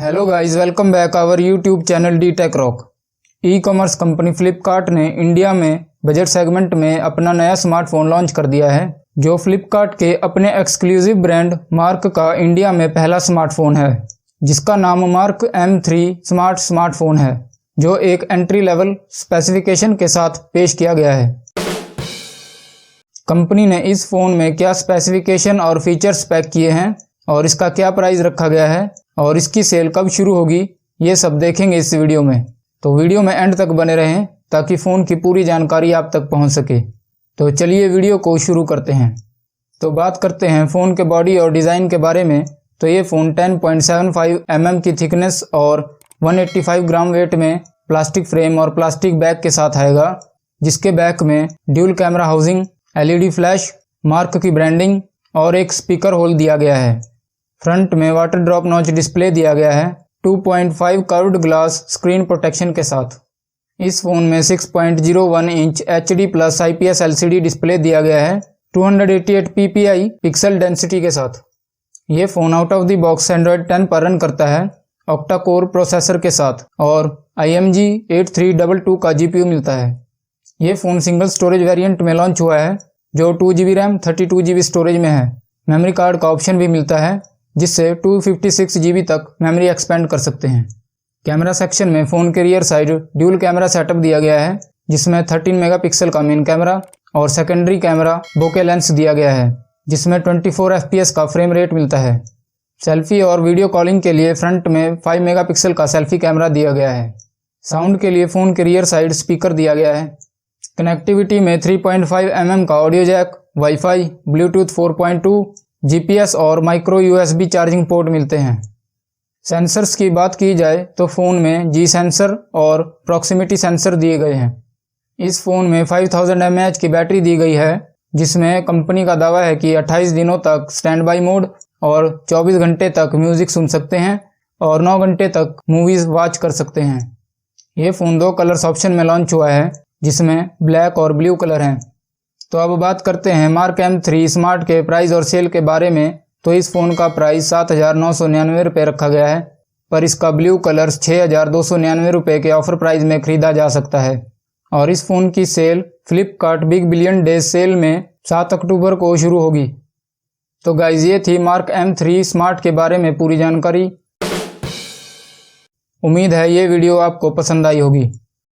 Hello guys, welcome back our YouTube channel D tech rock. E commerce company Flipkart ने India में budget segment में अपना नया smartphone launch कर दिया है, जो फ्लिपकार्ट के अपने एक्सक्लूसिव ब्रांड मार्क का इंडिया में पहला स्मार्टफोन है, जिसका नाम मार्क M3 स्मार्ट स्मार्टफोन है, जो एक एंट्री लेवल स्पेसिफिकेशन के साथ पेश किया गया है। कंपनी ने इस फोन में क्या स्पेसिफिकेशन और फीचर्स पैक किए हैं और इसका क्या प्राइस रखा गया है और इसकी सेल कब शुरू होगी, ये सब देखेंगे इस वीडियो में। तो वीडियो में एंड तक बने रहें ताकि फ़ोन की पूरी जानकारी आप तक पहुंच सके। तो चलिए वीडियो को शुरू करते हैं। तो बात करते हैं फ़ोन के बॉडी और डिज़ाइन के बारे में। तो ये फ़ोन 10.75 mm की थिकनेस और 185 ग्राम वेट में प्लास्टिक फ्रेम और प्लास्टिक बैक के साथ आएगा, जिसके बैक में dual camera housing, LED flash, mark की ब्रांडिंग और एक स्पीकर होल दिया गया है। फ्रंट में वाटर ड्रॉप नॉच डिस्प्ले दिया गया है 2.5 कर्व्ड ग्लास स्क्रीन प्रोटेक्शन के साथ। इस फोन में 6.01 inch HD plus IPS LCD display दिया गया है 288 ppi पिक्सल डेंसिटी के साथ। ये phone out of the box Android 10 पर रन करता है octa-core प्रोसेसर के साथ और IMG 8322 का GPU मिलता है। ये फ़ोन सिंगल स्टोरेज वेरिएंट में लॉन्च हुआ है, जो 2GB रैम 32GB स्टोरेज में है। मेमोरी कार्ड का ऑप्शन भी मिलता है, जिससे 256GB तक मेमोरी एक्सपेंड कर सकते हैं। कैमरा सेक्शन में फ़ोन के rear side dual camera setup दिया गया है, जिसमें 13 मेगापिक्सल का मेन कैमरा और सेकेंडरी कैमरा बोके लेंस दिया गया है, जिसमें 24 FPS का फ्रेम रेट मिलता है। सेल्फी और वीडियो कॉलिंग के लिए फ्रंट में 5 मेगापिक्सल का सेल्फी कैमरा दिया गया है। साउंड के लिए फ़ोन के रियर साइड स्पीकर दिया गया है। कनेक्टिविटी में 3.5 mm का audio jack, wifi, bluetooth 4.2, GPS और माइक्रो USB चार्जिंग पोर्ट मिलते हैं। सेंसर्स की बात की जाए तो फ़ोन में G सेंसर और प्रॉक्सिमिटी सेंसर दिए गए हैं। इस फ़ोन में 5000 mAh की बैटरी दी गई है, जिसमें कंपनी का दावा है कि 28 दिनों तक स्टैंड बाई मोड और 24 घंटे तक म्यूज़िक सुन सकते हैं और 9 घंटे तक मूवीज़ वॉच कर सकते हैं। ये फ़ोन 2 कलर्स ऑप्शन में लॉन्च हुआ है, जिसमें ब्लैक और ब्लू कलर हैं। तो अब बात करते हैं मार्क M3 स्मार्ट के प्राइस और सेल के बारे में। तो इस फ़ोन का प्राइस 7,999 रुपये रखा गया है, पर इसका ब्लू कलर 6,299 रुपये के ऑफर प्राइस में ख़रीदा जा सकता है। और इस फ़ोन की sale Flipkart big billion days sale में 7 अक्टूबर को शुरू होगी। तो गाइज, ये थी मार्क M3 स्मार्ट के बारे में पूरी जानकारी। उम्मीद है ये वीडियो आपको पसंद आई होगी।